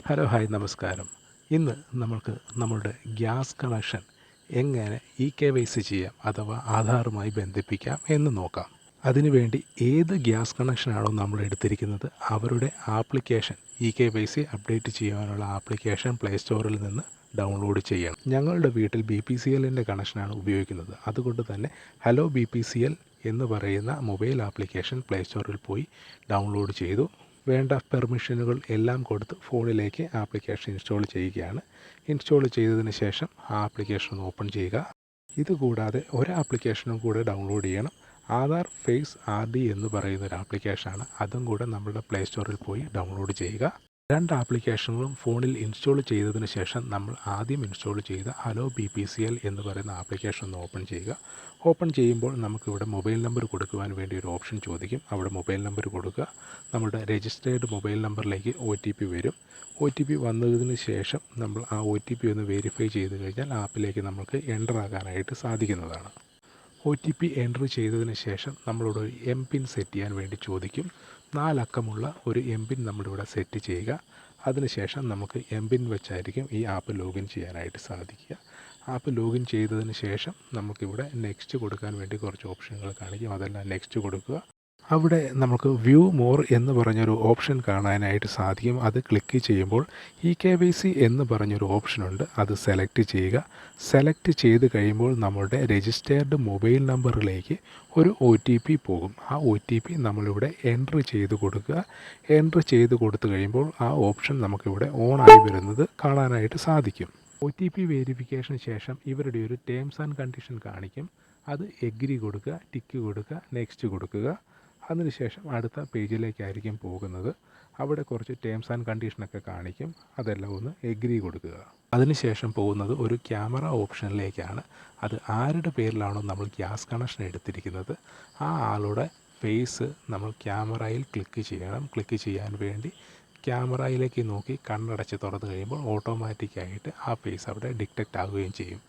Hello hi നമസ്കാരം. ഇന്ന് നമ്മൾക്ക് നമ്മളുടെ ഗ്യാസ് കണക്ഷൻ എങ്ങനെ KYC ചെയ്യാം അഥവാ ആധാറുമായി ബന്ധിപ്പിക്കാം എന്ന് നോക്കാം. അതിനുവേണ്ടി ഏത് ഗ്യാസ് കണക്ഷനാണോ നമ്മൾ എടുത്തിരിക്കുന്നത് അവരുടെ ആപ്ലിക്കേഷൻ KYC അപ്ഡേറ്റ് ചെയ്യാനുള്ള ആപ്ലിക്കേഷൻ പ്ലേ സ്റ്റോറിൽ നിന്ന് ഡൗൺലോഡ് ചെയ്യണം. ഞങ്ങളുടെ വീട്ടിൽ BPCLൻ്റെ കണക്ഷനാണ് ഉപയോഗിക്കുന്നത്. അതുകൊണ്ട് തന്നെ ഹലോ BPCL എന്ന് പറയുന്ന മൊബൈൽ ആപ്ലിക്കേഷൻ പ്ലേ സ്റ്റോറിൽ പോയി ഡൗൺലോഡ് ചെയ്തു. വേണ്ട പെർമിഷനുകൾ എല്ലാം കൊടുത്ത് ഫോണിലേക്ക് ആപ്ലിക്കേഷൻ ഇൻസ്റ്റാൾ ചെയ്യുകയാണ്. ഇൻസ്റ്റാൾ ചെയ്തതിന് ശേഷം ആ ആപ്ലിക്കേഷൻ ഒന്ന് ഓപ്പൺ ചെയ്യുക. ഇതുകൂടാതെ ഒരു ആപ്ലിക്കേഷനും കൂടെ ഡൗൺലോഡ് ചെയ്യണം. ആധാർ ഫേസ് RD എന്ന് പറയുന്ന ഒരു ആപ്ലിക്കേഷനാണ്. അതും കൂടെ നമ്മുടെ പ്ലേ സ്റ്റോറിൽ പോയി ഡൗൺലോഡ് ചെയ്യുക. രണ്ട് ആപ്ലിക്കേഷനുകളും ഫോണിൽ ഇൻസ്റ്റാൾ ചെയ്തതിന് ശേഷം നമ്മൾ ആദ്യം ഇൻസ്റ്റാൾ ചെയ്ത ഹലോ BPCL എന്ന് പറയുന്ന ആപ്ലിക്കേഷൻ ഒന്ന് ഓപ്പൺ ചെയ്യുക. ഓപ്പൺ ചെയ്യുമ്പോൾ നമുക്കിവിടെ മൊബൈൽ നമ്പർ കൊടുക്കുവാൻ വേണ്ടി ഒരു ഓപ്ഷൻ ചോദിക്കും. അവിടെ മൊബൈൽ നമ്പർ കൊടുക്കുക. നമ്മുടെ രജിസ്റ്റേർഡ് മൊബൈൽ നമ്പറിലേക്ക് OTP വരും. OTP വന്നതിന് ശേഷം നമ്മൾ ആ OTP ഒന്ന് വെരിഫൈ ചെയ്ത് കഴിഞ്ഞാൽ ആപ്പിലേക്ക് നമുക്ക് എൻ്റർ ആകാനായിട്ട് സാധിക്കുന്നതാണ്. OTP എൻ്റർ ചെയ്തതിന് ശേഷം നമ്മളോട് ഒരു MPIN സെറ്റ് ചെയ്യാൻ വേണ്ടി ചോദിക്കും. 4 അക്കമുള്ള ഒരു MPIN നമ്മളിവിടെ സെറ്റ് ചെയ്യുക. അതിനുശേഷം നമുക്ക് MPIN വെച്ചായിരിക്കും ഈ ആപ്പ് ലോഗിൻ ചെയ്യാനായിട്ട് സാധിക്കുക. ആപ്പ് ലോഗിൻ ചെയ്തതിന് ശേഷം നമുക്കിവിടെ നെക്സ്റ്റ് കൊടുക്കാൻ വേണ്ടി കുറച്ച് ഓപ്ഷനുകൾ കാണിക്കും. അതെല്ലാം നെക്സ്റ്റ് കൊടുക്കുക. അവിടെ നമുക്ക് വ്യൂ മോർ എന്ന് പറഞ്ഞൊരു ഓപ്ഷൻ കാണാനായിട്ട് സാധിക്കും. അത് ക്ലിക്ക് ചെയ്യുമ്പോൾ KYC എന്ന് പറഞ്ഞൊരു ഓപ്ഷനുണ്ട്. അത് സെലക്ട് ചെയ്യുക. സെലക്ട് ചെയ്ത് കഴിയുമ്പോൾ നമ്മുടെ രജിസ്റ്റേർഡ് മൊബൈൽ നമ്പറിലേക്ക് ഒരു OTP പോകും. ആ OTP നമ്മളിവിടെ എൻ്റർ ചെയ്ത് കൊടുക്കുക. എൻ്റർ ചെയ്ത് കൊടുത്തു കഴിയുമ്പോൾ ആ ഓപ്ഷൻ നമുക്കിവിടെ ഓണായി വരുന്നത് കാണാനായിട്ട് സാധിക്കും. OTP വെരിഫിക്കേഷന് ശേഷം ഇവരുടെ ഒരു ടേംസ് ആൻഡ് കണ്ടീഷൻ കാണിക്കും. അത് എഗ്രി കൊടുക്കുക, ടിക്ക് കൊടുക്കുക, നെക്സ്റ്റ് കൊടുക്കുക. അതിനുശേഷം അടുത്ത പേജിലേക്കായിരിക്കും പോകുന്നത്. അവിടെ കുറച്ച് ടേംസ് ആൻഡ് കണ്ടീഷനൊക്കെ കാണിക്കും. അതെല്ലാം ഒന്ന് എഗ്രി കൊടുക്കുക. അതിനുശേഷം പോകുന്നത് ഒരു ക്യാമറ ഓപ്ഷനിലേക്കാണ്. അത് ആരുടെ പേരിലാണോ നമ്മൾ ഗ്യാസ് കണക്ഷൻ എടുത്തിരിക്കുന്നത് ആ ആളുടെ ഫേസ് നമ്മൾ ക്യാമറയിൽ ക്ലിക്ക് ചെയ്യണം. ക്ലിക്ക് ചെയ്യാൻ വേണ്ടി ക്യാമറയിലേക്ക് നോക്കി കണ്ണടച്ച് തുറന്നു കഴിയുമ്പോൾ ഓട്ടോമാറ്റിക്കായിട്ട് ആ ഫേസ് അവിടെ ഡിറ്റക്റ്റ് ആവുകയും ചെയ്യും.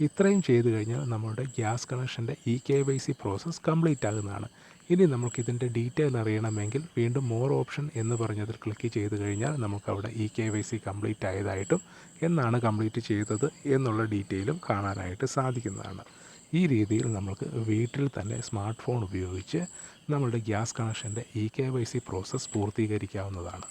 ഇത്രയും ചെയ്തു കഴിഞ്ഞാൽ നമ്മുടെ ഗ്യാസ് കണക്ഷൻ്റെ KYC പ്രോസസ്സ് കംപ്ലീറ്റ് ആകുന്നതാണ്. ഇനി നമുക്കിതിൻ്റെ ഡീറ്റെയിൽ അറിയണമെങ്കിൽ വീണ്ടും മോർ ഓപ്ഷൻ എന്ന് പറഞ്ഞതിൽ ക്ലിക്ക് ചെയ്ത് കഴിഞ്ഞാൽ നമുക്കവിടെ KYC കംപ്ലീറ്റ് ആയതായിട്ടും എന്നാണ് കംപ്ലീറ്റ് ചെയ്തത് എന്നുള്ള ഡീറ്റെയിലും കാണാനായിട്ട് സാധിക്കുന്നതാണ്. ഈ രീതിയിൽ നമുക്ക് വീട്ടിൽ തന്നെ സ്മാർട്ട് ഫോൺ ഉപയോഗിച്ച് നമ്മുടെ ഗ്യാസ് കണക്ഷൻ്റെ KYC പ്രോസസ്സ് പൂർത്തീകരിക്കാവുന്നതാണ്.